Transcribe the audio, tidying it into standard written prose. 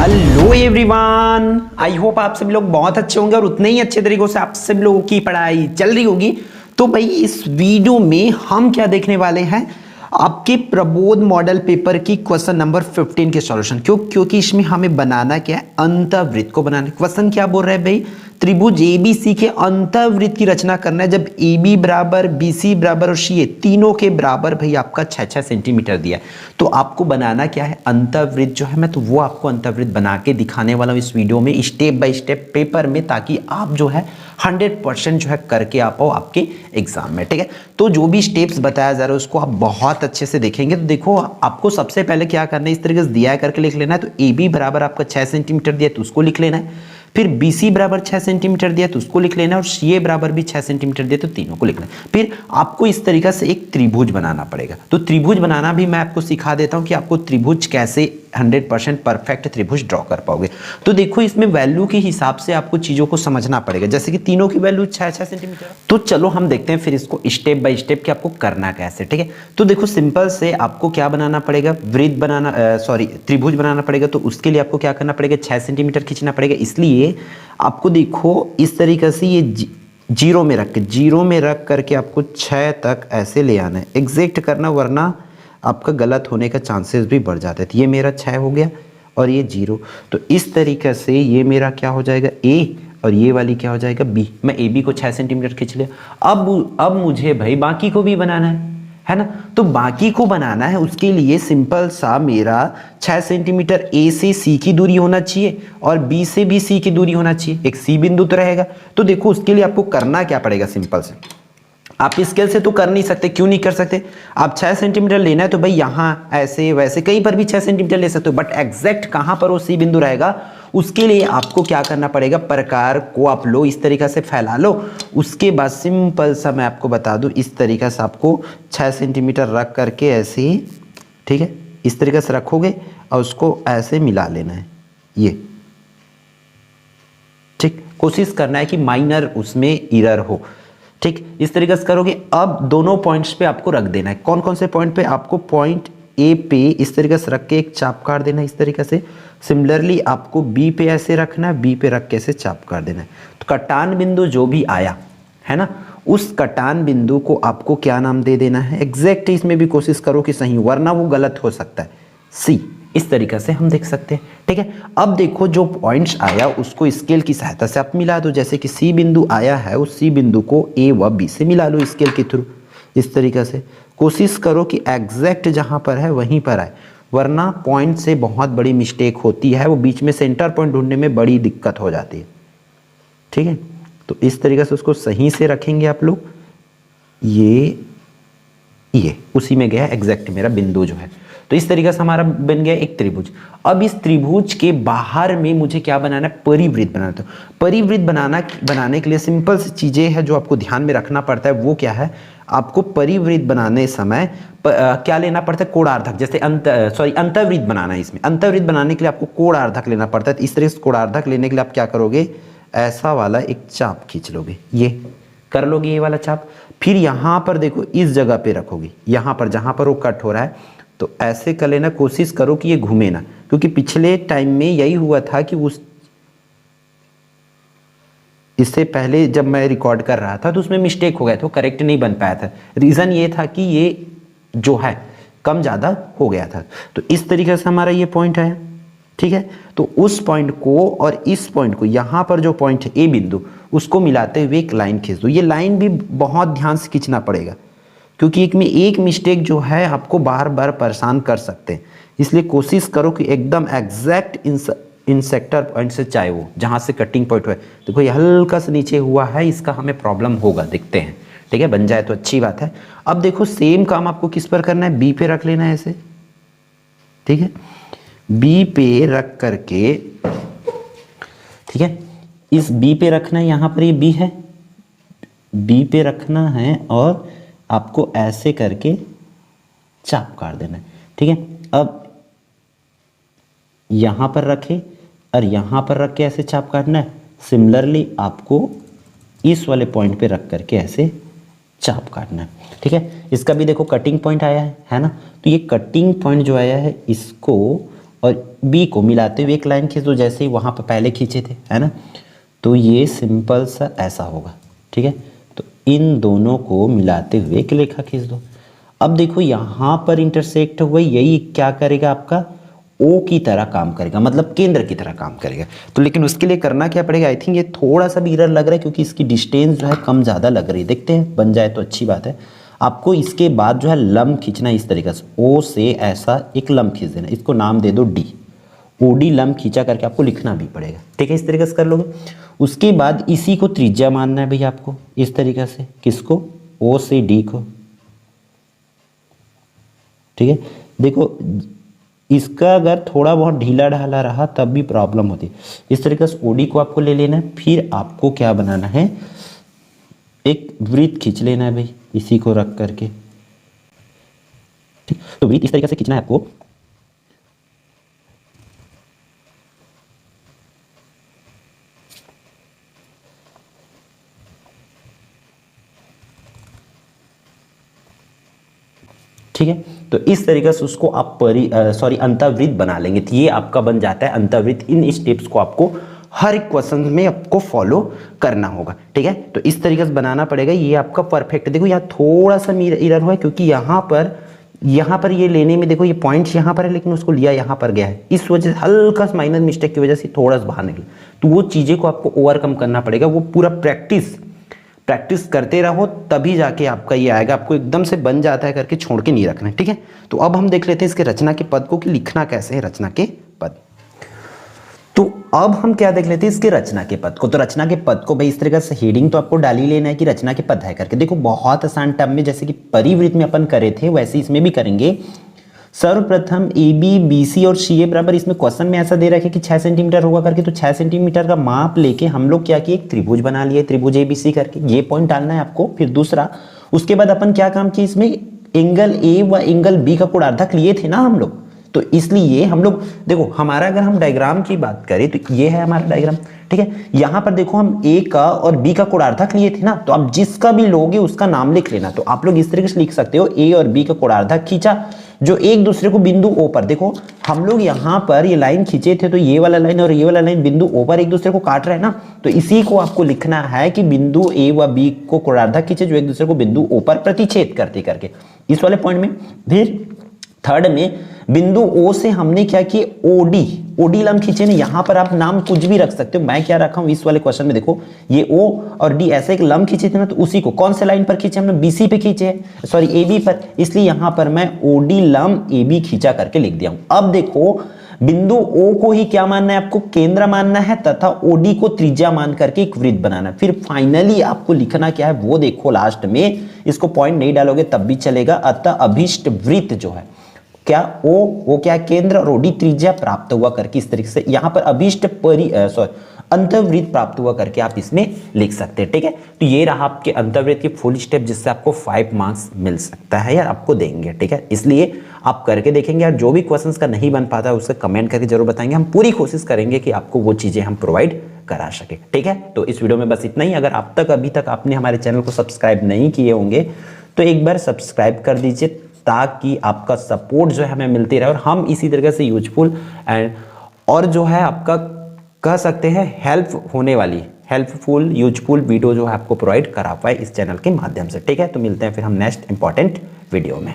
Hello everyone, I hope आप सभी लोग बहुत अच्छे होंगे और उतने ही अच्छे तरीकों से आप सभी लोगों की पढ़ाई चल रही होगी। तो भाई इस वीडियो में हम क्या देखने वाले हैं, आपके प्रबोध मॉडल पेपर की क्वेश्चन नंबर 15 के सॉल्यूशन। क्योंकि इसमें हमें बनाना क्या है, अंतःवृत्त को बनाना। क्वेश्चन क्या बोल रहा है भाई, त्रिभुज एबीसी के अंतःवृत्त की रचना करना है जब AB बराबर, BC बराबर और CA तीनों के बराबर भाई आपका 6-6 सेंटीमीटर दिया है। तो आपको बनाना क्या है, अंतःवृत्त जो है, मैं तो वो आपको अंतःवृत्त बना के दिखाने वाला हूँ इस वीडियो में स्टेप बाय स्टेप पेपर में, ताकि आप जो है 100% जो है करके आ पाओ आपके एग्जाम में। ठीक है, तो जो भी स्टेप्स बताया जा रहा है उसको आप बहुत अच्छे से देखेंगे। तो देखो, आपको सबसे पहले क्या करना है, इस तरीके से दिया है करके लिख लेना है। तो AB बराबर आपका 6 सेंटीमीटर दिया है तो उसको लिख लेना है। फिर BC बराबर 6 सेंटीमीटर दिया तो उसको लिख लेना, और CA बराबर भी 6 सेंटीमीटर दिया तो तीनों को लिखना। फिर आपको इस तरीके से एक त्रिभुज बनाना पड़ेगा। तो त्रिभुज बनाना भी मैं आपको सिखा देता हूं कि आपको त्रिभुज कैसे 100% परफेक्ट त्रिभुज ड्रॉ कर पाओगे। तो देखो, इसमें वैल्यू के हिसाब से आपको चीजों को समझना पड़ेगा, जैसे कि तीनों की वैल्यू 6-6 सेंटीमीटर। तो चलो हम देखते हैं फिर इसको स्टेप बाय स्टेप कि आपको करना कैसे। ठीक है, तो देखो सिंपल से आपको क्या बनाना पड़ेगा, वृत्त बनाना, त्रिभुज बनाना पड़ेगा। तो उसके लिए आपको क्या करना पड़ेगा, 6 सेंटीमीटर खींचना पड़ेगा। इसलिए आपको देखो इस तरीके से ये जीरो में रख करके आपको 6 तक ऐसे ले आना है, एग्जैक्ट करना, वरना आपका गलत होने का चांसेस भी बढ़ जाते हैं। तो ये मेरा 6 हो गया और ये 0। तो इस तरीके से ये मेरा क्या हो जाएगा, A, और ये वाली क्या हो जाएगा, B। मैं AB को 6 सेंटीमीटर खींच लिया। अब मुझे भाई बाकी को भी बनाना है ना। तो बाकी को बनाना है, उसके लिए सिंपल सा मेरा 6 सेंटीमीटर A से C की दूरी होना चाहिए और B से भी C की दूरी होना चाहिए। एक C बिंदु तो रहेगा। तो देखो उसके लिए आपको करना क्या पड़ेगा, सिंपल से आप स्केल से तो कर नहीं सकते। क्यों नहीं कर सकते, आप 6 सेंटीमीटर लेना है तो भाई यहाँ ऐसे वैसे कहीं पर भी 6 सेंटीमीटर ले सकते हो, बट एग्जैक्ट कहां पर वो C बिंदु रहेगा उसके लिए आपको क्या करना पड़ेगा, प्रकार को आप लो, इस तरीके से फैला लो। उसके बाद सिंपल सा मैं आपको बता दूं, इस तरीके से आपको 6 सेंटीमीटर रख करके ऐसे ही, ठीक है, इस तरीके से रखोगे और उसको ऐसे मिला लेना है। ये ठीक, कोशिश करना है कि माइनर उसमें एरर हो। ठीक, इस तरीके से करोगे। अब दोनों पॉइंट्स पे आपको रख देना है। कौन कौन से पॉइंट पे, आपको पॉइंट A पे इस तरीके से रख के एक चाप काट देना है, इस तरीके से। सिमिलरली आपको B पे ऐसे रखना है, B पे रख के ऐसे चाप काट देना है। तो कटान बिंदु जो भी आया है ना, उस कटान बिंदु को आपको क्या नाम दे देना है, एग्जैक्ट इसमें भी कोशिश करो कि सही, वरना वो गलत हो सकता है, C। इस तरीके से हम देख सकते हैं। ठीक है, अब देखो जो पॉइंट्स आया उसको स्केल की सहायता से आप मिला दो। जैसे कि C बिंदु आया है, उस C बिंदु को A व B से मिला लो स्केल के थ्रू। इस तरीके से कोशिश करो कि एग्जैक्ट जहां पर है वहीं पर आए, वरना पॉइंट से बहुत बड़ी मिस्टेक होती है, वो बीच में सेंटर पॉइंट ढूंढने में बड़ी दिक्कत हो जाती है। ठीक है, तो इस तरीके से उसको सही से रखेंगे आप लोग। ये उसी में गया एग्जैक्ट मेरा बिंदु जो है। तो इस तरीके से हमारा बन गया एक त्रिभुज। अब इस त्रिभुज के बाहर में मुझे क्या बनाना है, परिवृत्त बनाना। तो परिवृत्त बनाने के लिए सिंपल सी चीजें हैं जो आपको ध्यान में रखना पड़ता है। वो क्या है, आपको परिवृत्त बनाने समय क्या लेना पड़ता है, कोणार्धक। जैसे अंतःवृत्त बनाना है, इसमें अंतःवृत्त बनाने के लिए आपको कोणार्धक लेना पड़ता है। तो इस तरह से कोणार्धक लेने के लिए आप क्या करोगे, ऐसा वाला एक चाप खींच लोगे, ये कर लोगे, ये वाला चाप। फिर यहां पर देखो इस जगह पे रखोगे, यहां पर जहां पर वो कट हो रहा है, तो ऐसे कर लेना। कोशिश करो कि ये घूमे ना, क्योंकि पिछले टाइम में यही हुआ था कि इससे पहले जब मैं रिकॉर्ड कर रहा था तो उसमें मिस्टेक हो गया था, करेक्ट नहीं बन पाया था। रीजन ये था कि ये जो है कम ज्यादा हो गया था। तो इस तरीके से हमारा ये पॉइंट है। ठीक है, तो उस पॉइंट को और इस पॉइंट को, यहां पर जो पॉइंट है A बिंदु, उसको मिलाते हुए एक लाइन खींच दो। ये लाइन भी बहुत ध्यान से खींचना पड़ेगा, क्योंकि एक मिस्टेक जो है आपको बार बार परेशान कर सकते हैं। इसलिए कोशिश करो कि एकदम एग्जैक्ट इंसेक्टर पॉइंट से, चाहे वो जहां से कटिंग पॉइंट हुआ है। देखो ये हल्का सा नीचे हुआ है, इसका हमें प्रॉब्लम होगा, देखते हैं। ठीक है, बन जाए तो अच्छी बात है। अब देखो सेम काम आपको किस पर करना है, B पे रख लेना है ऐसे। ठीक है, B पे रख करके, ठीक है, इस B पे रखना है, यहां पर ये B है, B पे रखना है और आपको ऐसे करके चाप काट देना है। ठीक है, अब यहां पर रखे और यहां पर रख के ऐसे चाप काटना है। सिमिलरली आपको इस वाले पॉइंट पे रख करके ऐसे चाप काटना है। ठीक है, इसका भी देखो कटिंग पॉइंट आया है ना। तो ये कटिंग पॉइंट जो आया है, इसको और बी को मिलाते हुए एक लाइन खींच दो, जैसे ही वहाँ पर पहले खींचे थे, है ना। तो ये सिंपल सा ऐसा होगा, ठीक है। तो इन दोनों को मिलाते हुए एक रेखा खींच दो। अब देखो यहाँ पर इंटरसेक्ट हुआ, यही क्या करेगा आपका ओ की तरह काम करेगा, मतलब केंद्र की तरह काम करेगा। तो लेकिन उसके लिए करना क्या पड़ेगा, आई थिंक ये थोड़ा सा भी एरर लग रहा है क्योंकि इसकी डिस्टेंस जो है कम ज़्यादा लग रही है। देखते हैं, बन जाए तो अच्छी बात है। आपको इसके बाद जो है लंब खींचना इस तरीके से, ओ से ऐसा एक लंब खींच देना, इसको नाम दे दो डी। ओडी लंब खींचा करके आपको लिखना भी पड़ेगा, ठीक है। इस तरीके से कर लोगे। उसके बाद इसी को त्रिज्या मानना है भैया आपको, इस तरीके से। किसको, ओ से डी को, ठीक है। देखो इसका अगर थोड़ा बहुत ढीला ढाला रहा तब भी प्रॉब्लम होती है। इस तरीके से ओडी को आपको ले लेना है, फिर आपको क्या बनाना है, एक वृत्त खींच लेना है भाई, इसी को रख करके, ठीक। तो वृत्त इस तरीके से खींचना है आपको। ठीक है, तो इस तरीके से उसको आप अंतःवृत्त बना लेंगे। तो ये आपका बन जाता है अंतःवृत्त। इन स्टेप्स को आपको हर एक क्वेश्चन में आपको फॉलो करना होगा, ठीक है। तो इस तरीके से बनाना पड़ेगा, ये आपका परफेक्ट। देखो यहाँ थोड़ा सा एरर हुआ है क्योंकि यहाँ पर ये लेने में देखो ये पॉइंट्स यहाँ पर है लेकिन उसको लिया यहाँ पर गया है, इस वजह से हल्का सा माइनर मिस्टेक की वजह से थोड़ा सा बाहर निकला। तो वो चीज़ें को आपको ओवरकम करना पड़ेगा, वो पूरा प्रैक्टिस करते रहो तभी जाके आपका ये आएगा। आपको एकदम से बन जाता है करके छोड़ के नहीं रखना है, ठीक है। तो अब हम देख लेते हैं इसके रचना के पद को कि लिखना कैसे है रचना के पद। तो अब हम क्या देख लेते हैं इसके रचना के पद को। तो रचना के पद को भाई इस तरीके से हेडिंग तो आपको डाल ही लेना है कि रचना के पद है करके। देखो बहुत आसान टर्म में, जैसे कि परिवृत्त में अपन करे थे वैसे इसमें भी करेंगे। सर्वप्रथम ए बी बी सी और सी ए बराबर, इसमें क्वेश्चन में ऐसा दे रखा है कि 6 सेंटीमीटर होगा करके। तो 6 सेंटीमीटर का माप लेके हम लोग क्या किए, एक त्रिभुज बना लिए, त्रिभुज ए बी सी करके। ये पॉइंट डालना है आपको। फिर दूसरा, उसके बाद अपन क्या काम किए, इसमें एंगल ए व एंगल बी का कोणार्धक लिए थे ना हम लोग। तो इसलिए हम लोग देखो, हमारा अगर हम डायग्राम की बात करें तो ये है हमारा डायग्राम, ठीक है। यहां पर देखो हम ए का और बी का कोणार्धक लिए थे ना, तो आप जिसका भी लोगे उसका नाम लिख लेना। तो आप लोग इस तरीके से लिख सकते हो, ए और बी का कोणार्धक खींचा जो एक दूसरे को बिंदु ओ पर, देखो हम लोग यहाँ पर ये लाइन खींचे थे तो ये वाला लाइन और ये वाला लाइन बिंदु ओ पर एक दूसरे को काट रहे हैं ना। तो इसी को आपको लिखना है कि बिंदु ए व बी को कोणार्धक खींचे जो एक दूसरे को बिंदु ओ पर प्रतिच्छेद करते करके, इस वाले पॉइंट में। फिर थर्ड में बिंदु ओ से हमने क्या किया, ओडी लंब खींचे ना। यहां पर आप नाम कुछ भी रख सकते हो, मैं क्या रखा हूं इस वाले क्वेश्चन में, देखो ये ओ और डी ऐसे एक लंब खींचे थे ना, तो उसी को कौन से लाइन पर खींचे हमने, बीसी पे खींचे, सॉरी ए बी पर, इसलिए यहां पर मैं ओडी लंब ए बी खींचा करके लिख दिया हूं। अब देखो बिंदु ओ को ही क्या मानना है आपको, केंद्र मानना है, तथा ओडी को त्रिज्या मान करके एक वृत्त बनाना है। फिर फाइनली आपको लिखना क्या है वो देखो, लास्ट में इसको पॉइंट नहीं डालोगे तब भी चलेगा। अतः अभिष्ट वृत्त जो है क्या, वो क्या केंद्र और ओडी त्रिज्या प्राप्त हुआ करके, इस तरीके से यहां पर अभिष्ट अंतर्वृत्त प्राप्त हुआ करके आप इसमें लिख सकते हैं, ठीक है। तो ये रहा आपके अंतर्वृत्त की फुल स्टेप, जिससे आपको 5 मार्क्स मिल सकता है या आपको देंगे, ठीक है। इसलिए आप करके देखेंगे, और जो भी क्वेश्चंस का नहीं बन पाता उससे कमेंट करके जरूर बताएंगे। हम पूरी कोशिश करेंगे कि आपको वो चीजें हम प्रोवाइड करा सके, ठीक है। तो इस वीडियो में बस इतना ही। अगर आप अभी तक आपने हमारे चैनल को सब्सक्राइब नहीं किए होंगे तो एक बार सब्सक्राइब कर दीजिए, ताकि आपका सपोर्ट जो है हमें मिलती रहे और हम इसी तरीके से यूजफुल एंड और जो है आपका कह सकते हैं हेल्पफुल यूजफुल वीडियो जो है आपको प्रोवाइड करा पाए इस चैनल के माध्यम से, ठीक है। तो मिलते हैं फिर हम नेक्स्ट इंपॉर्टेंट वीडियो में।